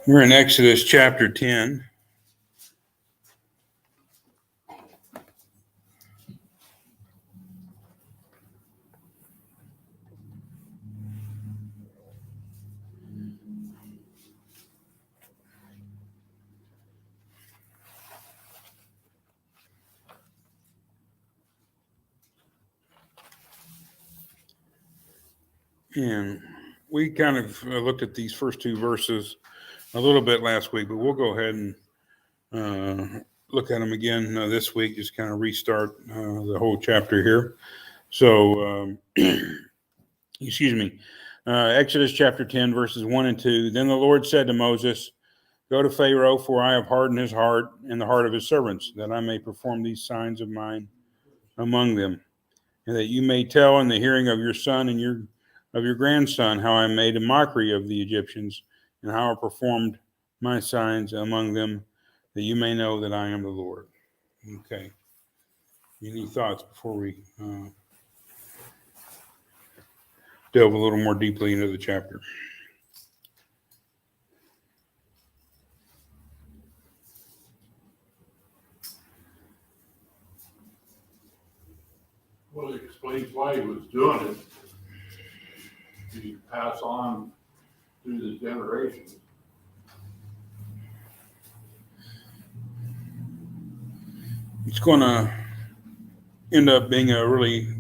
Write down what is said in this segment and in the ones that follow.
We're in Exodus chapter 10. And we kind of looked at these first two verses a little bit last week, but we'll go ahead and look at them again this week, just kind of restart the whole chapter here. So, excuse me, Exodus chapter 10, verses 1 and 2. Then the Lord said to Moses, "Go to Pharaoh, for I have hardened his heart and the heart of his servants, that I may perform these signs of mine among them, and that you may tell in the hearing of your son and of your grandson how I made a mockery of the Egyptians, and how I performed my signs among them, that you may know that I am the Lord." Okay. Any thoughts before we delve a little more deeply into the chapter? Well, it explains why he was doing it. To pass on through the generations. It's going to end up being a really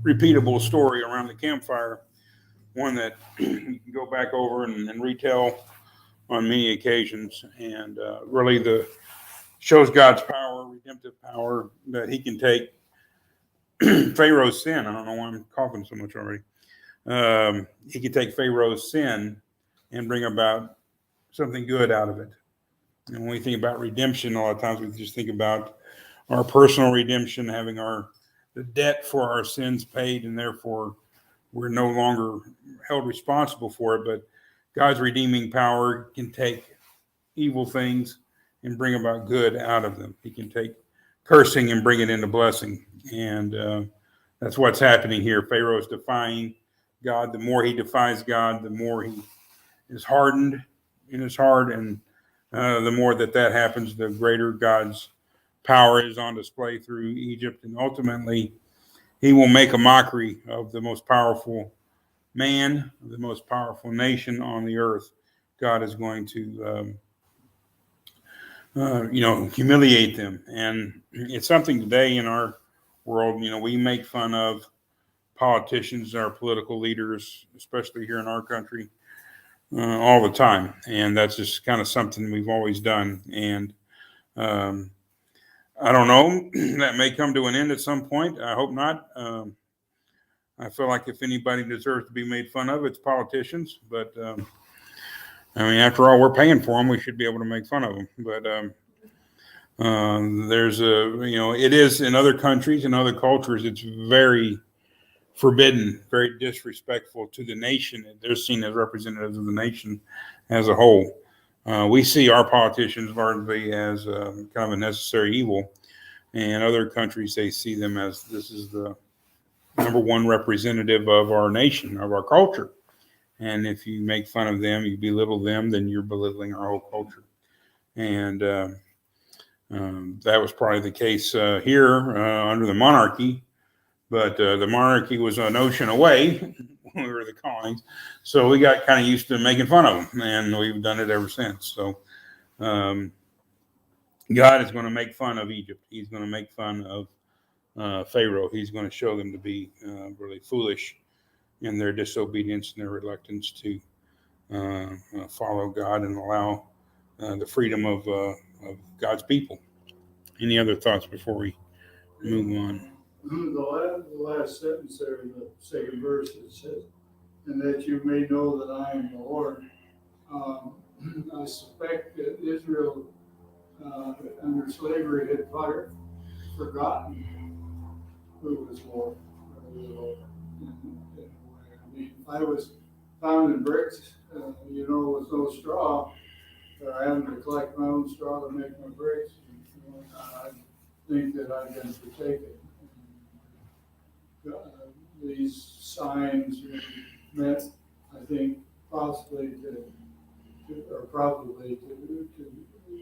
repeatable story around the campfire, one that you can go back over and retell on many occasions, and really shows God's power, redemptive power, that he can take Pharaoh's sin. I don't know why I'm coughing so much already. He can take Pharaoh's sin and bring about something good out of it. And when we think about redemption, a lot of times we just think about our personal redemption, having the debt for our sins paid, and therefore we're no longer held responsible for it. But God's redeeming power can take evil things and bring about good out of them. He can take cursing and bring it into blessing. And that's what's happening here. Pharaoh is defying God. The more he defies God, the more he is hardened in his heart. And the more that happens, the greater God's power is on display through Egypt. And ultimately, he will make a mockery of the most powerful man, the most powerful nation on the earth. God is going to humiliate them. And it's something today in our world, we make fun of politicians, our political leaders, especially here in our country, all the time. And that's just kind of something we've always done. And I don't know, that may come to an end at some point. I hope not. I feel like if anybody deserves to be made fun of, it's politicians. But after all, we're paying for them. We should be able to make fun of them. But it is in other countries and other cultures, it's very forbidden, very disrespectful to the nation. They're seen as representatives of the nation as a whole. We see our politicians largely as kind of a necessary evil. And other countries, they see them as this is the number one representative of our nation, of our culture. And if you make fun of them, you belittle them, then you're belittling our whole culture. And that was probably the case here under the monarchy. But the monarchy was an ocean away when we were the colonies. So we got kind of used to making fun of them, and we've done it ever since. So God is going to make fun of Egypt. He's going to make fun of Pharaoh. He's going to show them to be really foolish in their disobedience and their reluctance to follow God and allow the freedom of God's people. Any other thoughts before we move on? The last sentence there in the second verse, it says, "And that you may know that I am the Lord." I suspect that Israel under slavery had forgotten who was Lord. If I was found in bricks, with no straw, or having to collect my own straw to make my bricks, I think that I've been forsaken. These signs meant, I think, possibly to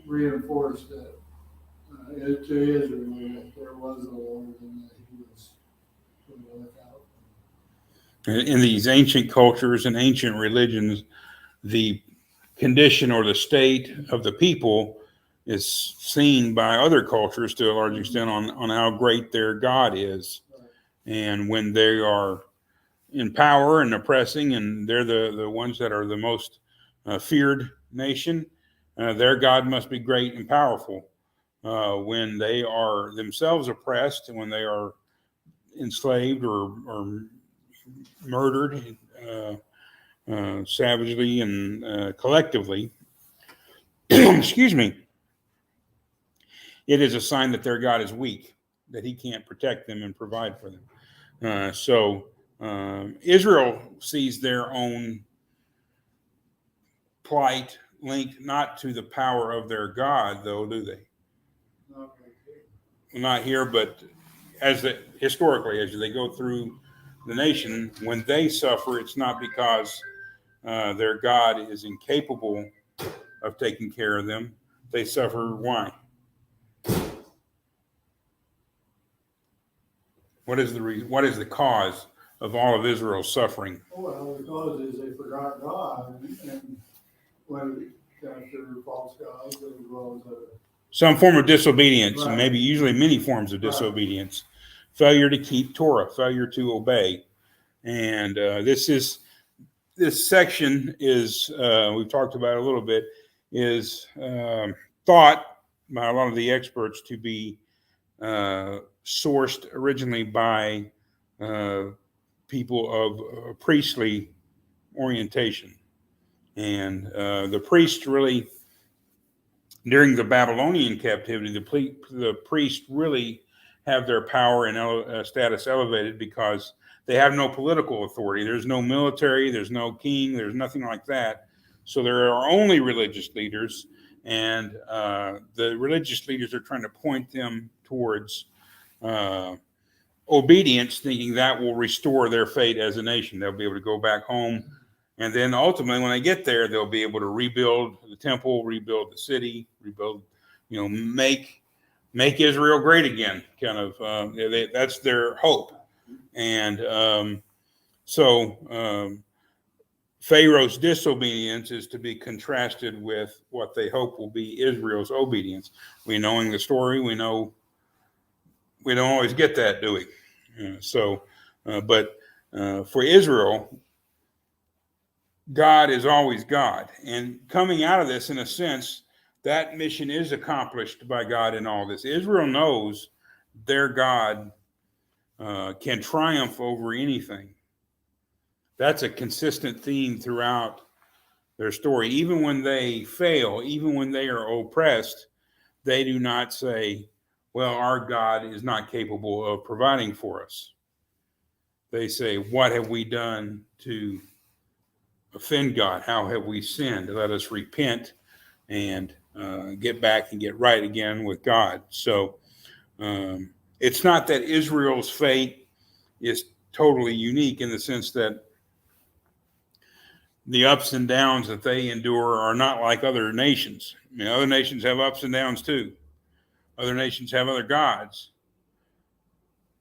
reinforce that to Israel that there was a Lord and that He was going to look out. In these ancient cultures and ancient religions, the condition or the state of the people is seen by other cultures to a large extent on how great their God is. And when they are in power and oppressing, and they're the ones that are the most feared nation, their God must be great and powerful. When they are themselves oppressed and when they are enslaved or murdered savagely and collectively, excuse me, it is a sign that their God is weak, that He can't protect them and provide for them. So Israel sees their own plight linked not to the power of their God, though, do they? Not here, but historically, as they go through the nation, when they suffer, it's not because their God is incapable of taking care of them. They suffer. Why? What is the cause of all of Israel's suffering? Well, the cause is they forgot God and went after false gods as well as Some form of disobedience, Right. maybe usually many forms of Right. disobedience, failure to keep Torah, failure to obey. And this section is, we've talked about it a little bit, is thought by a lot of the experts to be sourced originally by people of priestly orientation. And the priests really, during the Babylonian captivity, the priests really have their power and status elevated because they have no political authority. There's no military, there's no king, there's nothing like that. So there are only religious leaders, and the religious leaders are trying to point them towards obedience, thinking that will restore their fate as a nation. They'll be able to go back home. And then ultimately, when they get there, they'll be able to rebuild the temple, rebuild the city, make Israel great again. Kind of, that's their hope. And so Pharaoh's disobedience is to be contrasted with what they hope will be Israel's obedience. Knowing the story, we know we don't always get that, do we? But for Israel, God is always God. And coming out of this, in a sense, that mission is accomplished by God in all this. Israel knows their God can triumph over anything. That's a consistent theme throughout their story. Even when they fail, even when they are oppressed, they do not say, well, our God is not capable of providing for us. They say, what have we done to offend God? How have we sinned? Let us repent and get back and get right again with God. So it's not that Israel's fate is totally unique in the sense that the ups and downs that they endure are not like other nations. Other nations have ups and downs too. Other nations have other gods.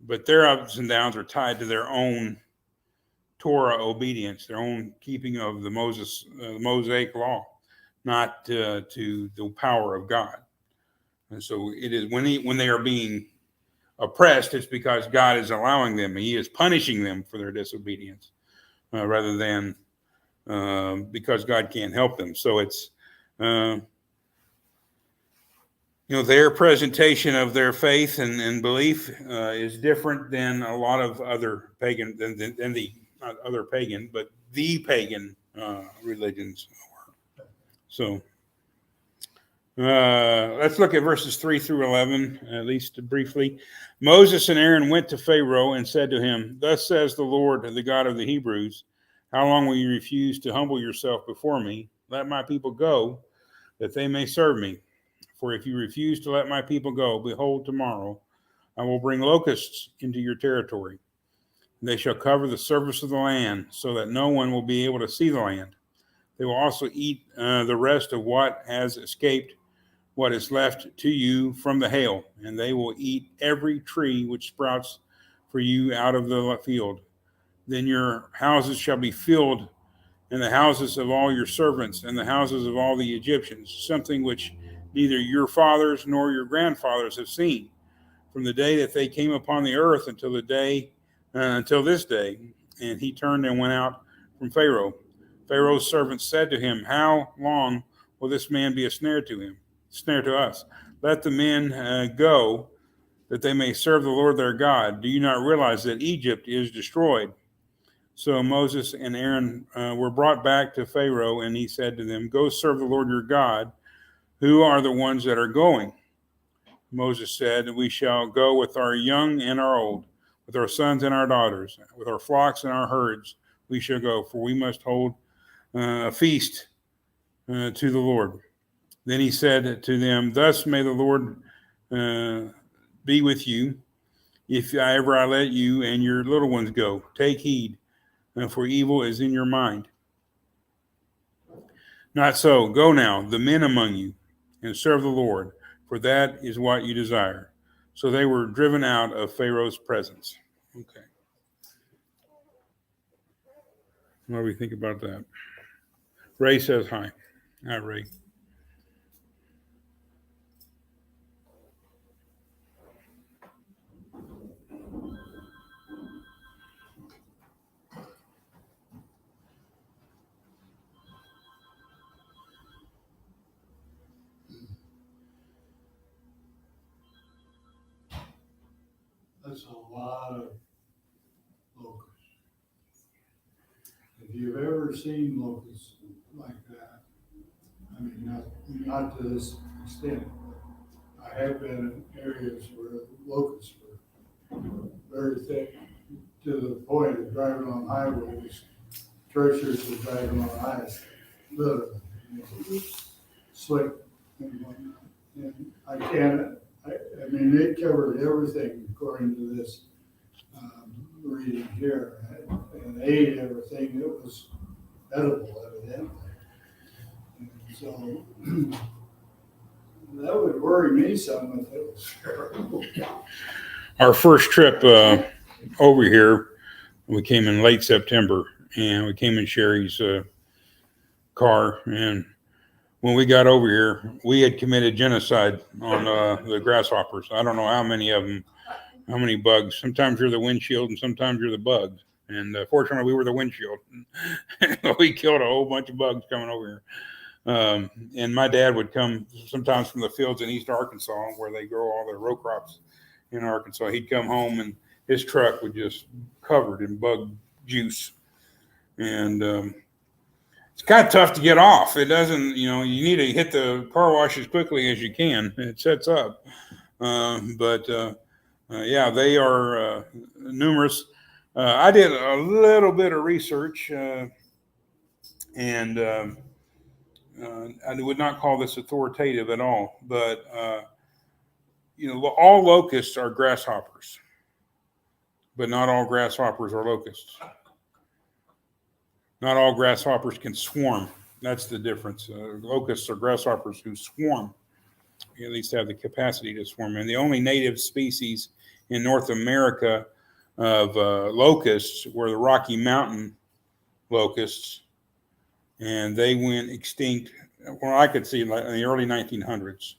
But their ups and downs are tied to their own Torah obedience, their own keeping of the Mosaic law, not to the power of God. And so it is when they are being oppressed, it's because God is allowing them. He is punishing them for their disobedience, rather than because God can't help them. So it's their presentation of their faith and belief is different than a lot of other pagan than the not other pagan, but the pagan religions. So let's look at verses 3 through 11, at least briefly. Moses and Aaron went to Pharaoh and said to him, "Thus says the Lord, the God of the Hebrews, how long will you refuse to humble yourself before me? Let my people go, that they may serve me. For if you refuse to let my people go, behold, tomorrow I will bring locusts into your territory. They shall cover the surface of the land, so that no one will be able to see the land. They will also eat the rest of what has escaped, what is left to you from the hail, and they will eat every tree which sprouts for you out of the field. Then your houses shall be filled, and the houses of all your servants, and the houses of all the Egyptians, something which neither your fathers nor your grandfathers have seen, from the day that they came upon the earth until this day. And he turned and went out from Pharaoh. Pharaoh's servants said to him, how long will this man be a snare to us? Let the men go, that they may serve the Lord their God. Do you not realize that Egypt is destroyed? So Moses and Aaron were brought back to Pharaoh, and he said to them, go serve the Lord your God. Who are the ones that are going? Moses said, we shall go with our young and our old, with our sons and our daughters, with our flocks and our herds. We shall go, for we must hold a feast to the Lord. Then he said to them, thus may the Lord be with you, if I let you and your little ones go. Take heed, for evil is in your mind. Not so. Go now, the men among you, and serve the Lord, for that is what you desire. So they were driven out of Pharaoh's presence. Okay. What do we think about that? Ray says hi. Hi, Ray. That's a lot of locusts. If you've ever seen locusts like that, I mean, not to this extent, but I have been in areas where locusts were very thick, to the point of driving on highways, treacherous to driving on ice, literally, slick and whatnot. And I mean, they covered everything according to this reading here, and ate everything that was edible, evidently. And so that would worry me some if it was terrible. Our first trip over here, we came in late September, and we came in Sherry's car. And when we got over here, we had committed genocide on the grasshoppers. I don't know how many of them, how many bugs. Sometimes you're the windshield, and sometimes you're the bugs. And fortunately, we were the windshield. We killed a whole bunch of bugs coming over here. And my dad would come sometimes from the fields in East Arkansas, where they grow all their row crops in Arkansas. He'd come home, and his truck was just covered in bug juice. And it's kind of tough to get off. It doesn't, you need to hit the car wash as quickly as you can. It sets up. Yeah, they are numerous. I did a little bit of research, and I would not call this authoritative at all, but all locusts are grasshoppers, but not all grasshoppers are locusts. Not all grasshoppers can swarm. That's the difference. Locusts are grasshoppers who swarm, at least have the capacity to swarm. And the only native species in North America of locusts were the Rocky Mountain locusts, and they went extinct, well, I could see in the early 1900s.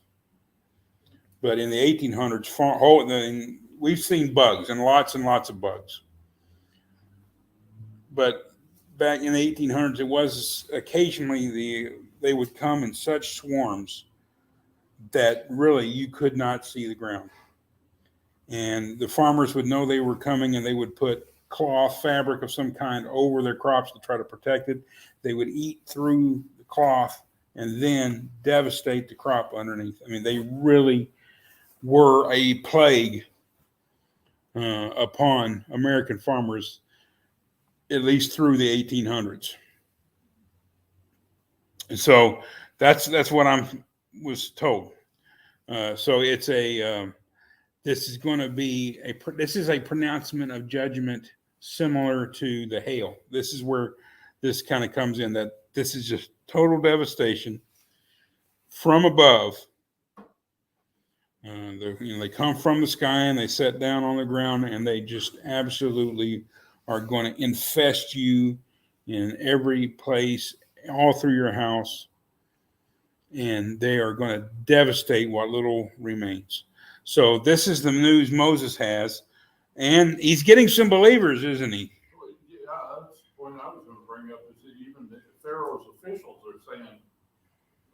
But in the 1800s, we've seen bugs, and lots of bugs. But back in the 1800s, it was occasionally they would come in such swarms that really you could not see the ground. And the farmers would know they were coming, and they would put cloth, fabric of some kind over their crops to try to protect it. They would eat through the cloth and then devastate the crop underneath. I mean, they really were a plague upon American farmers, at least through the 1800s. And so that's what I was told. So it's this is going to be this is a pronouncement of judgment similar to the hail. This is where this kind of comes in, that this is just total devastation from above. They come from the sky and they set down on the ground, and they just absolutely are going to infest you in every place, all through your house, and they are going to devastate what little remains. So this is the news Moses has, and he's getting some believers, isn't he? Well, yeah, that's the point I was gonna bring up, is that even the Pharaoh's officials are saying,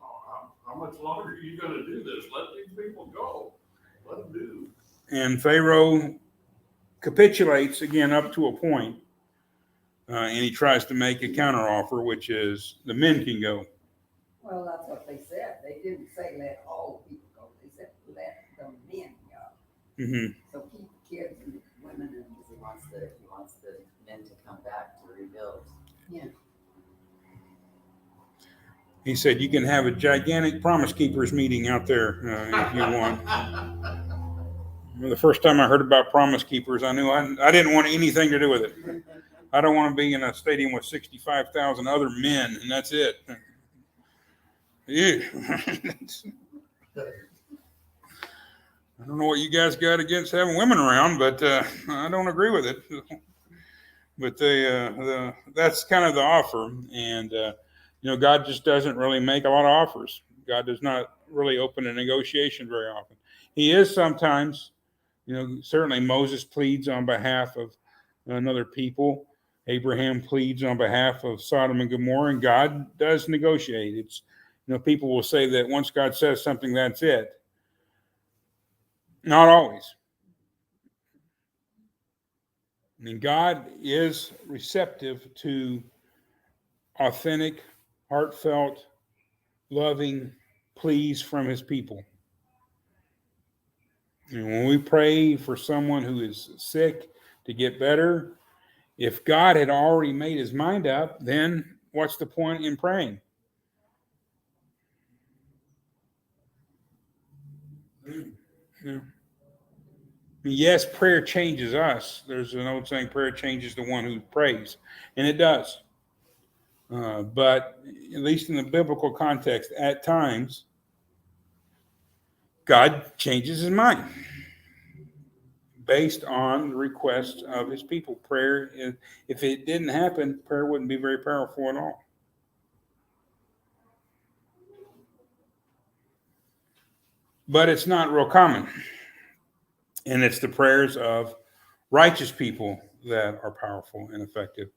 oh, how much longer are you gonna do this? Let these people go. Let them do. And Pharaoh capitulates again up to a point, and he tries to make a counteroffer, which is the men can go. Well, that's what they said. They didn't say let all the people go. They said let the men go. Mm-hmm. So keep the kids and the women and, Because he wants the men to come back to rebuild. yeah. He said you can have a gigantic Promise Keepers meeting out there if you want. The first time I heard about Promise Keepers, I knew I didn't want anything to do with it. I don't want to be in a stadium with 65,000 other men, and that's it. Yeah. I don't know what you guys got against having women around, but I don't agree with it. But that's kind of the offer, and God just doesn't really make a lot of offers. God does not really open a negotiation very often. He is sometimes, certainly Moses pleads on behalf of another people. Abraham pleads on behalf of Sodom and Gomorrah, and God does negotiate. It's, people will say that once God says something, that's it. Not always. I mean, God is receptive to authentic, heartfelt, loving pleas from his people. And when we pray for someone who is sick to get better, if God had already made his mind up, then what's the point in praying? Yeah. Yes, prayer changes us. There's an old saying, prayer changes the one who prays. And it does. But at least in the biblical context, at times, God changes his mind based on the requests of his people. Prayer, if it didn't happen, prayer wouldn't be very powerful at all. But it's not real common. And it's the prayers of righteous people that are powerful and effective,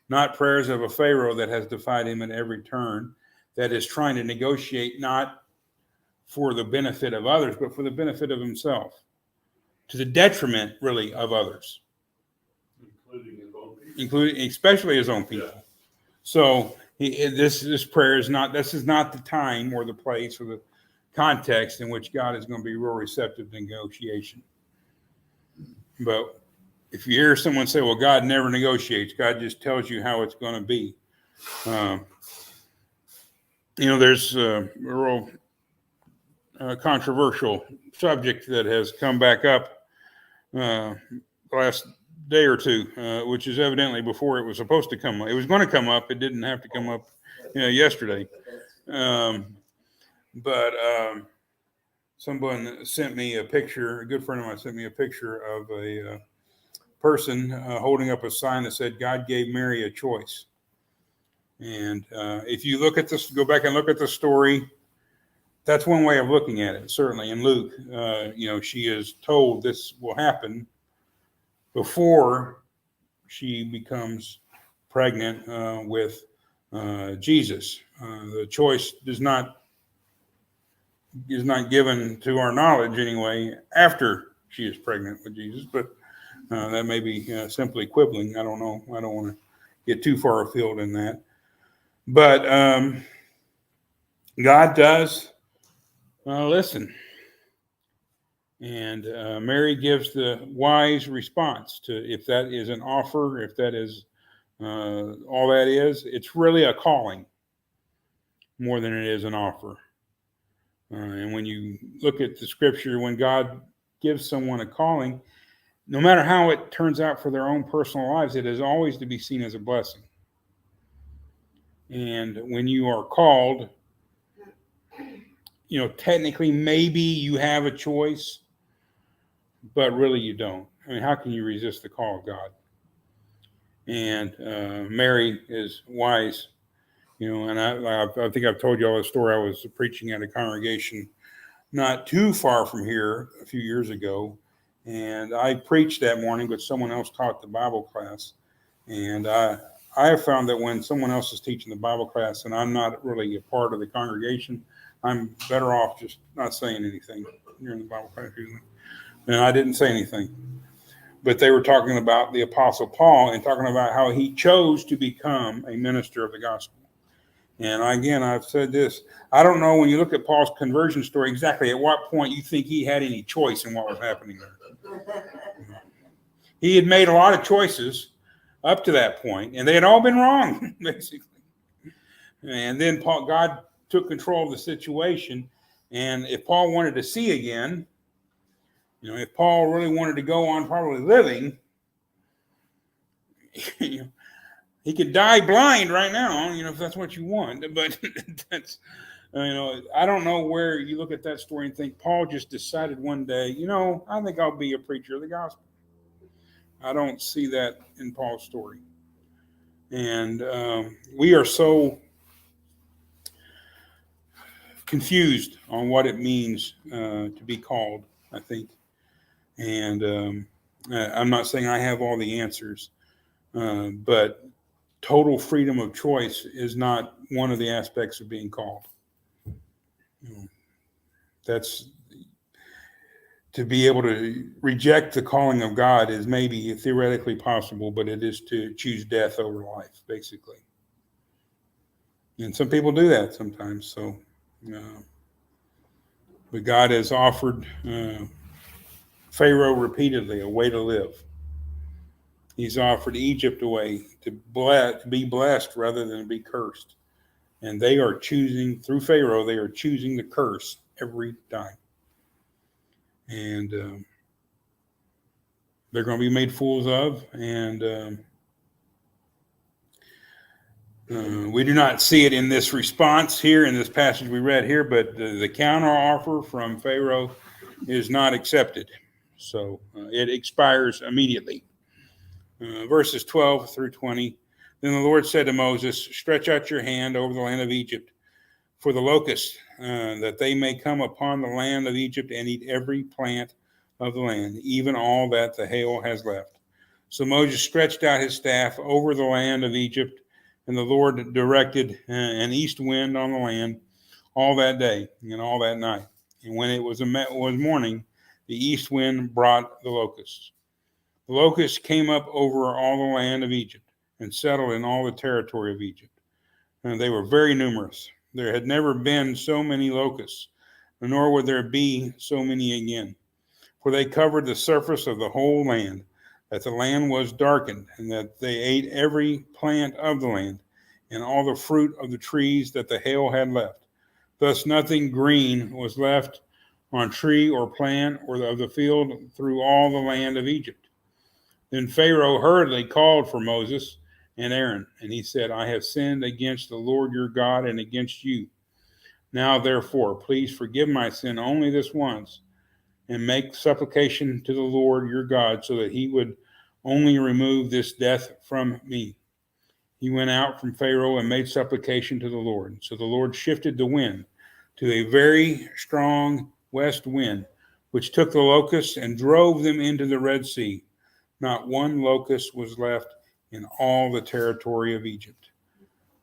not prayers of a Pharaoh that has defied him at every turn, that is trying to negotiate not for the benefit of others, but for the benefit of himself, to the detriment, really, of others. Including his own people. Including, especially his own people. Yeah. So this prayer is not, this is not the time or the place or the context in which God is going to be real receptive to negotiation. But if you hear someone say, well, God never negotiates, God just tells you how it's going to be. There's a real controversial subject that has come back up the last day or two, which is evidently before it was supposed to come up. It was going to come up. It didn't have to come up yesterday. But someone sent me a picture, a good friend of mine sent me a picture of a person holding up a sign that said, God gave Mary a choice. And if you look at this, go back and look at the story, that's one way of looking at it. Certainly in Luke, she is told this will happen before she becomes pregnant with Jesus. The choice is not given to our knowledge anyway after she is pregnant with Jesus, but that may be simply quibbling. I don't know. I don't want to get too far afield in that. But God does listen. And Mary gives the wise response to, if that is an offer, if that is all that is, it's really a calling more than it is an offer. And when you look at the scripture, when God gives someone a calling, no matter how it turns out for their own personal lives, it is always to be seen as a blessing. And when you are called, technically maybe you have a choice, but really you don't. I mean, how can you resist the call of God? And Mary is wise, and I think I've told you all the story. I was preaching at a congregation not too far from here a few years ago, and I preached that morning, but someone else taught the Bible class. And I have found that when someone else is teaching the Bible class and I'm not really a part of the congregation, I'm better off just not saying anything during the Bible class usually. And I didn't say anything. But they were talking about the Apostle Paul and talking about how he chose to become a minister of the gospel. And again, I've said this. I don't know, when you look at Paul's conversion story, exactly at what point you think he had any choice in what was happening there. He had made a lot of choices up to that point, and they had all been wrong, basically. And then God took control of the situation. And if Paul wanted to see again, if Paul really wanted to go on probably living, he could die blind right now, if that's what you want. But that's, I don't know where you look at that story and think Paul just decided one day, I think I'll be a preacher of the gospel. I don't see that in Paul's story. And we are so confused on what it means to be called, I think. And I'm not saying I have all the answers, but total freedom of choice is not one of the aspects of being called. That's to be able to reject the calling of God is maybe theoretically possible, but it is to choose death over life, basically. And some people do that sometimes. So, but God has offered Pharaoh repeatedly a way to live. He's offered Egypt a way to be blessed rather than be cursed. And they are choosing, through Pharaoh, they are choosing the curse every time. And they're going to be made fools of. And we do not see it in this response here, in this passage we read here, but the counter offer from Pharaoh is not accepted. So it expires immediately. Verses 12 through 20. Then the Lord said to Moses, stretch out your hand over the land of Egypt for the locusts, that they may come upon the land of Egypt and eat every plant of the land, even all that the hail has left. So Moses stretched out his staff over the land of Egypt, and the Lord directed an east wind on the land all that day and all that night. And when it was morning, the east wind brought the locusts. The locusts came up over all the land of Egypt and settled in all the territory of Egypt. And they were very numerous. There had never been so many locusts, nor would there be so many again. For they covered the surface of the whole land, that the land was darkened, and that they ate every plant of the land, and all the fruit of the trees that the hail had left. Thus nothing green was left on tree or plant or of the field through all the land of Egypt. Then Pharaoh hurriedly called for Moses and Aaron, and he said, I have sinned against the Lord your God and against you. Now, therefore, please forgive my sin only this once, and make supplication to the Lord your God, so that he would only remove this death from me. He went out from Pharaoh and made supplication to the Lord. So the Lord shifted the wind to a very strong west wind, which took the locusts and drove them into the Red Sea. Not one locust was left in all the territory of Egypt.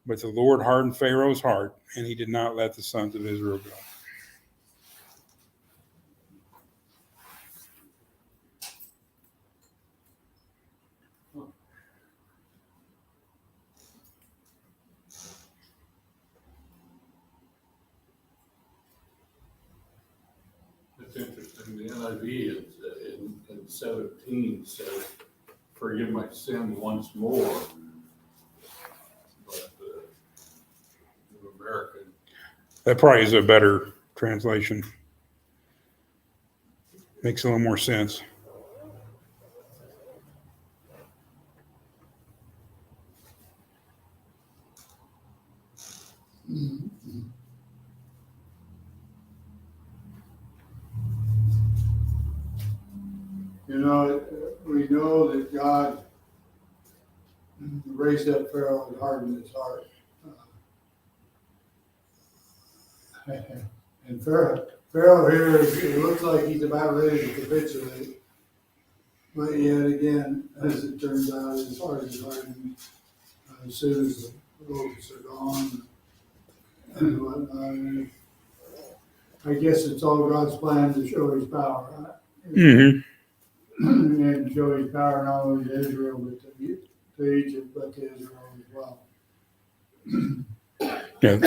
But the Lord hardened Pharaoh's heart, and he did not let the sons of Israel go. It's interesting, the NIV in 17 says, forgive my sin once more. But the American, That probably is a better translation. Makes a little more sense. that God raised up Pharaoh and hardened his heart. And Pharaoh here, it looks like he's about ready to capitulate. But yet again, as it turns out, his heart is hardened as soon as the locusts are gone and whatnot. And I guess it's all God's plan to show his power, right? Mm-hmm. And show his power not only to Israel, but to Egypt, but to Israel as well. Yeah.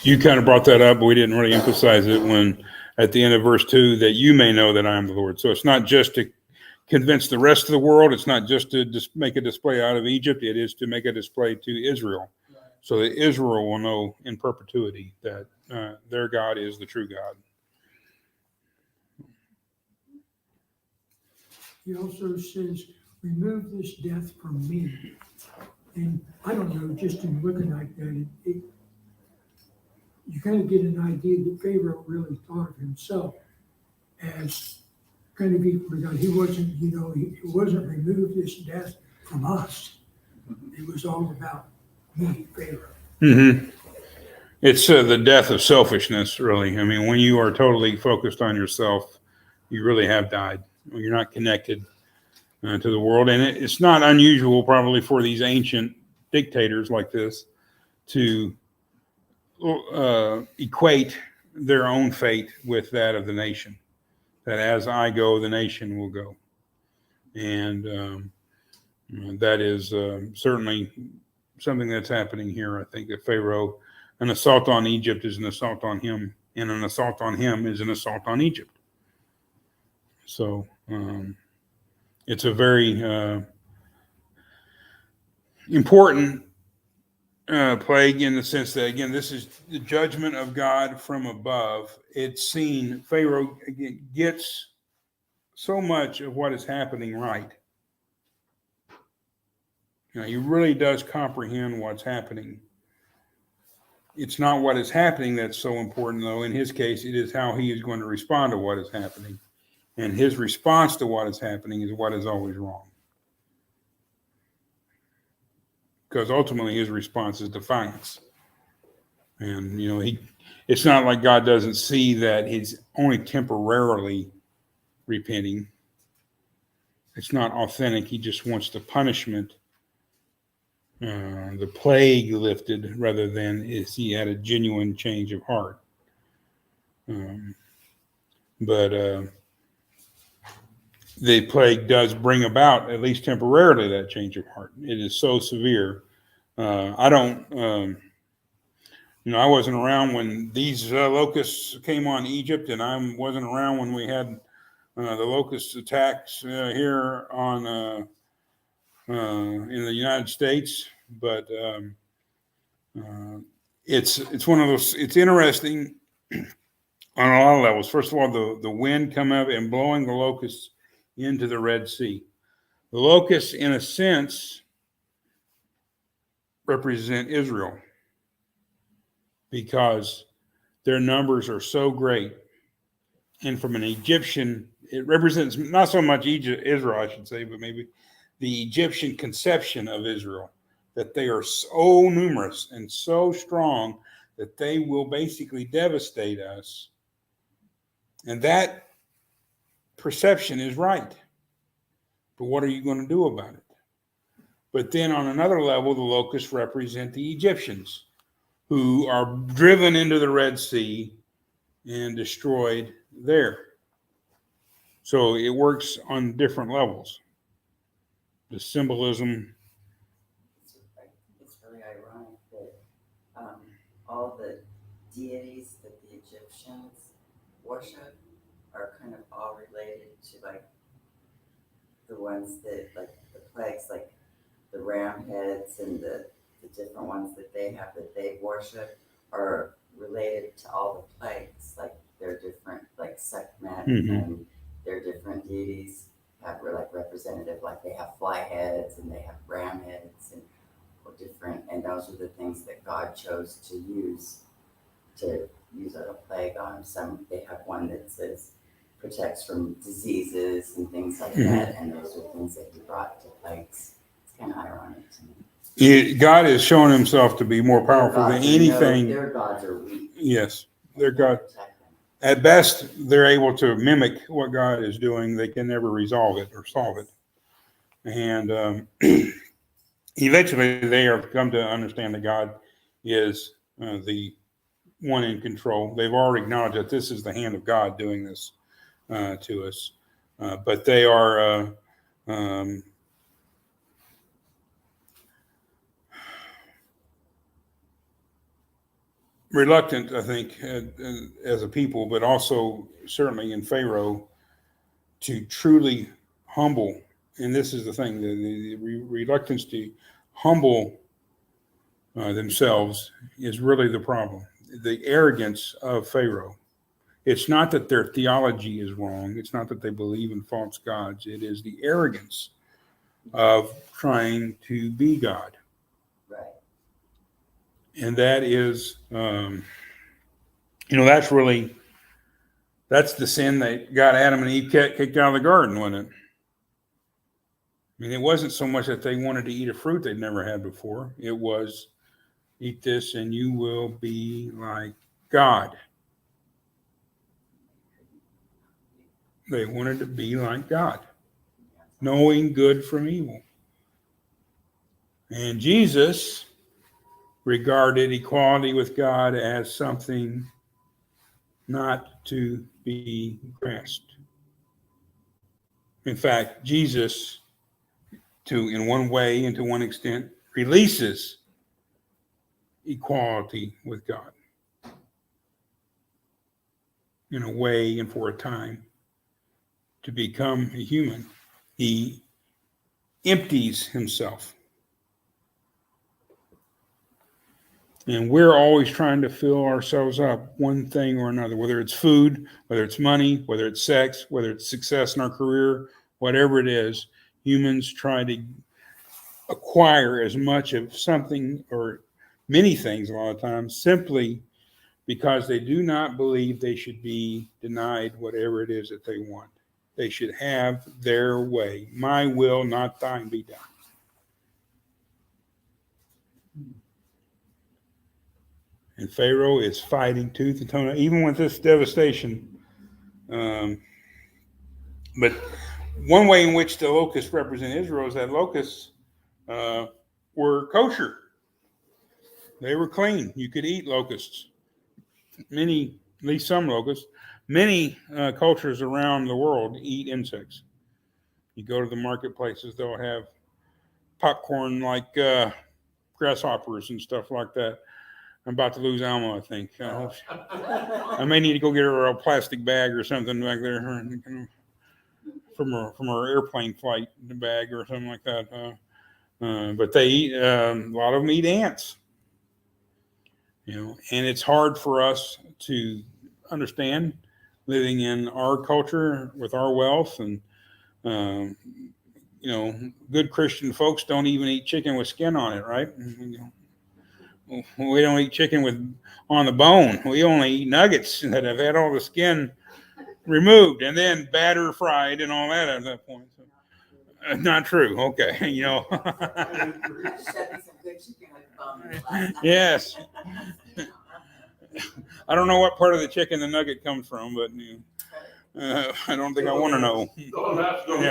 You kind of brought that up, but we didn't really emphasize it when at the end of verse 2 that you may know that I am the Lord. So it's not just to convince the rest of the world. It's not just to just make a display out of Egypt. It is to make a display to Israel, so that Israel will know in perpetuity that their God is the true God. He also says, remove this death from me. And I don't know, just in looking like that, you kind of get an idea that Pharaoh really thought of himself as kind of equal to God. He wasn't, he wasn't remove this death from us. It was all about me, Pharaoh. Mm-hmm. It's the death of selfishness, really. I mean, when you are totally focused on yourself, you really have died. You're not connected to the world. And it's not unusual probably for these ancient dictators like this to equate their own fate with that of the nation. That as I go, the nation will go. And that is certainly something that's happening here. I think that Pharaoh, an assault on Egypt is an assault on him, and an assault on him is an assault on Egypt. So it's a very important plague in the sense that, again, this is the judgment of God from above. It's seen, Pharaoh gets so much of what is happening right. He really does comprehend what's happening. It's not what is happening that's so important, though. In his case, it is how he is going to respond to what is happening. And his response to what is happening is what is always wrong. Because ultimately his response is defiance. And, it's not like God doesn't see that he's only temporarily repenting. It's not authentic. He just wants the punishment, the plague lifted, rather than is he had a genuine change of heart. But the plague does bring about, at least temporarily, that change of heart. It is so severe. I wasn't around when these locusts came on Egypt, and I wasn't around when we had the locust attacks here on in the United States. But it's one of those. It's interesting on a lot of levels. First of all, the wind coming up and blowing the locusts into the Red Sea. The locusts, in a sense, represent Israel because their numbers are so great. And from an Egyptian, it represents not so much Israel, I should say, but maybe the Egyptian conception of Israel, that they are so numerous and so strong that they will basically devastate us. And that perception is right. But what are you going to do about it? But then on another level, the locusts represent the Egyptians who are driven into the Red Sea and destroyed there. So it works on different levels. The symbolism. It's really ironic that all the deities that the Egyptians worship are kind of all related to like the ones that, like the plagues, like the ram heads and the different ones that they have that they worship are related to all the plagues. Like they're different, like Sekhmet and their different deities have like representative, like they have fly heads and they have ram heads and different, and those are the things that God chose to use as a plague on them. Some they have one that says protects from diseases and things like that, and those are things that he brought to plagues. It's kind of ironic to me. God has shown himself to be more powerful than anything. Their gods are weak. Yes, their God. Protect them. At best, they're able to mimic what God is doing. They can never resolve it or solve it. And eventually, they have come to understand that God is the one in control. They've already acknowledged that this is the hand of God doing this to us. But they are reluctant, I think, as a people, but also certainly in Pharaoh, to truly humble. And this is the thing, the reluctance to humble themselves is really the problem. The arrogance of Pharaoh. It's not that their theology is wrong. It's not that they believe in false gods. It is the arrogance of trying to be God. Right. And that is, that's the sin that got Adam and Eve kicked out of the garden, wasn't it? I mean, it wasn't so much that they wanted to eat a fruit they'd never had before. It was, eat this and you will be like God. They wanted to be like God, knowing good from evil. And Jesus regarded equality with God as something not to be grasped. In fact, Jesus, in one way and to one extent, releases equality with God in a way and for a time. To become a human, he empties himself. And we're always trying to fill ourselves up one thing or another, whether it's food, whether it's money, whether it's sex, whether it's success in our career, whatever it is. Humans try to acquire as much of something or many things a lot of times simply because they do not believe they should be denied whatever it is that they want. They should have their way. My will, not thine, be done. And Pharaoh is fighting tooth and nail, even with this devastation. But one way in which the locusts represent Israel is that locusts were kosher. They were clean. You could eat locusts. Many, at least some locusts, many cultures around the world eat insects. You go to the marketplaces, they'll have popcorn like grasshoppers and stuff like that. I'm about to lose Alma, I think. I may need to go get her a plastic bag or something back there from her airplane flight bag or something like that. But they eat, a lot of them eat ants. And it's hard for us to understand living in our culture with our wealth and, good Christian folks don't even eat chicken with skin on it, right? We don't eat chicken on the bone. We only eat nuggets that have had all the skin removed and then batter fried and all that at that point. So, not true. Okay. Yes. I don't know what part of the chicken the nugget comes from, but I don't think I want to know. Don't ask them.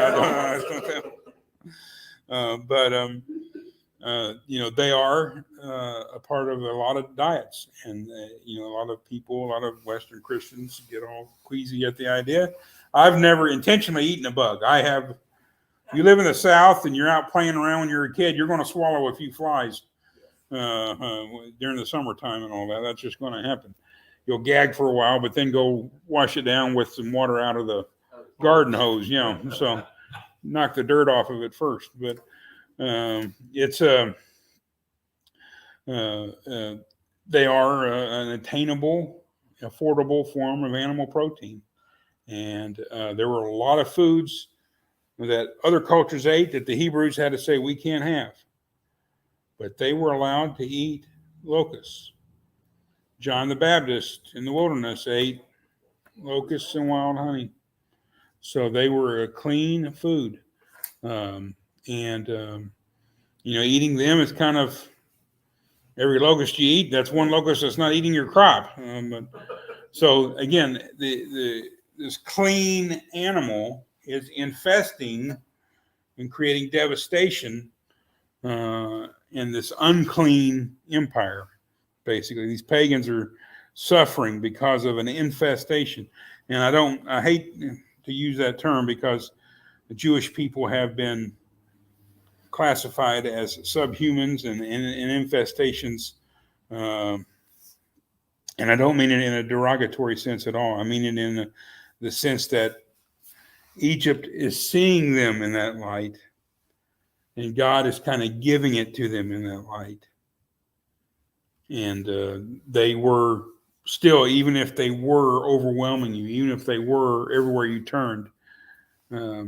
Yeah, they are a part of a lot of diets, and a lot of people, a lot of Western Christians get all queasy at the idea. I've never intentionally eaten a bug. I have. You live in the South and you're out playing around when you're a kid, you're going to swallow a few flies during the summertime and all that. That's just going to happen. You'll gag for a while, but then go wash it down with some water out of the garden hose, so knock the dirt off of it first. But it's they are an attainable, affordable form of animal protein. And there were a lot of foods that other cultures ate that the Hebrews had to say we can't have. But they were allowed to eat locusts. John the Baptist in the wilderness ate locusts and wild honey. So they were a clean food. Eating them is kind of every locust you eat, that's one locust that's not eating your crop. So again, this clean animal is infesting and creating devastation in this unclean empire. Basically, these pagans are suffering because of an infestation. And I hate to use that term because the Jewish people have been classified as subhumans and infestations. And I don't mean it in a derogatory sense at all. I mean it in the sense that Egypt is seeing them in that light, and God is kind of giving it to them in that light. And they were still, even if they were overwhelming you, even if they were everywhere you turned, a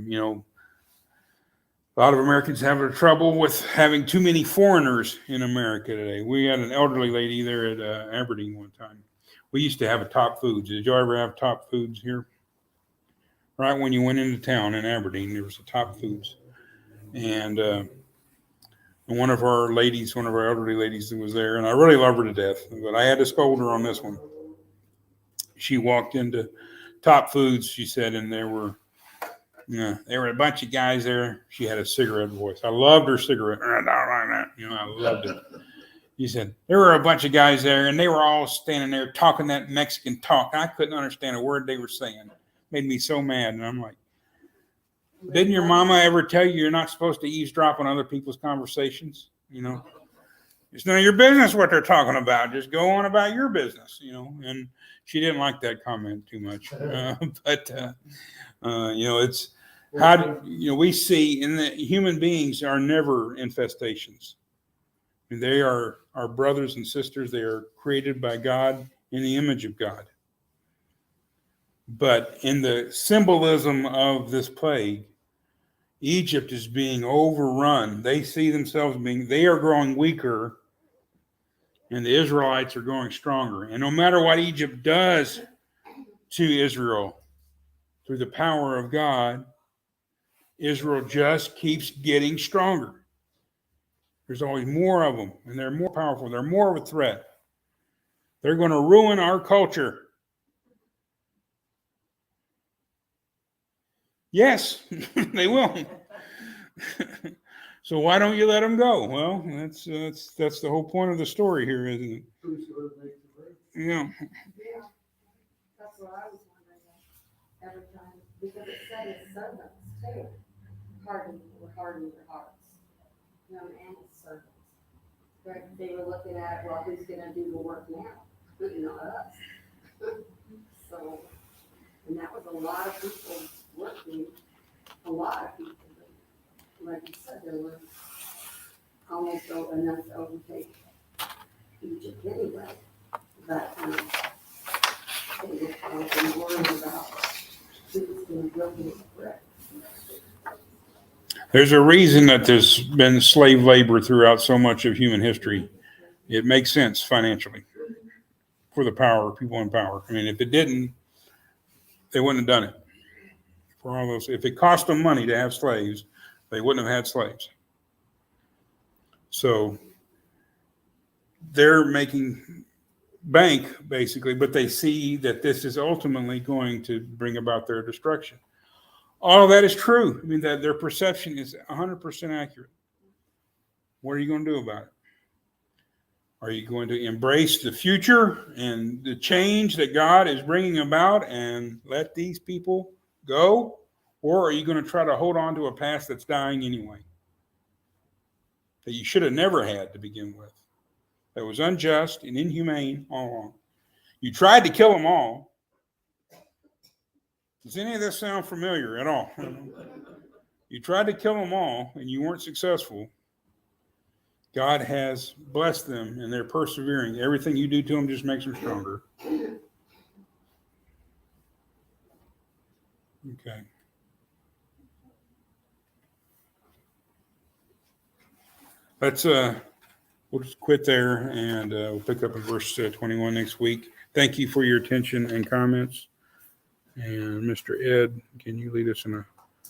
lot of Americans have trouble with having too many foreigners in America today. We had an elderly lady there at Aberdeen one time. We used to have a Top Foods. Did you ever have Top Foods here? Right when you went into town in Aberdeen, there was a Top Foods. And one of our elderly ladies that was there, and I really love her to death, but I had to scold her on this one. She walked into Top Foods, she said, and there were a bunch of guys there. She had a cigarette voice. I loved her cigarette. I loved it. He said, there were a bunch of guys there, and they were all standing there talking that Mexican talk. I couldn't understand a word they were saying. Made me so mad. And I'm like, didn't your mama ever tell you you're not supposed to eavesdrop on other people's conversations? It's none of your business what they're talking about. Just go on about your business, And she didn't like that comment too much. It's how we see in the human beings are never infestations. They are our brothers and sisters. They are created by God in the image of God. But in the symbolism of this plague, Egypt is being overrun. They see themselves they are growing weaker, and the Israelites are growing stronger. And no matter what Egypt does to Israel, through the power of God, Israel just keeps getting stronger. There's always more of them, and they're more powerful. They're more of a threat. They're going to ruin our culture. Yes, they will. So why don't you let them go? Well, that's the whole point of the story here, isn't it? Who's going to make the break? Yeah. Yeah, that's what I was wondering every time, because it said his servants too, hardened their hearts, and his servants. They were looking at, well, who's gonna do the work now? Not us. So, and that was a lot of people working, a lot of people. Like you said, there were almost enough to overtake Egypt anyway. But they were probably worried about who's going to go to the threat. There's a reason that there's been slave labor throughout so much of human history. It makes sense financially for the people in power. I mean, if it didn't, they wouldn't have done it. For all those, if it cost them money to have slaves, they wouldn't have had slaves. So they're making bank basically, but they see that this is ultimately going to bring about their destruction. All of that is true. I mean, that their perception is 100% accurate. What are you going to do about it? Are you going to embrace the future and the change that God is bringing about and let these people go? Or are you going to try to hold on to a past that's dying anyway? That you should have never had to begin with. That was unjust and inhumane all along. You tried to kill them all. Does any of this sound familiar at all? You tried to kill them all and you weren't successful. God has blessed them and they're persevering. Everything you do to them just makes them stronger. Okay. Let's we'll just quit there and we'll pick up in verse 21 next week. Thank you for your attention and comments. And Mr. Ed, can you lead us in a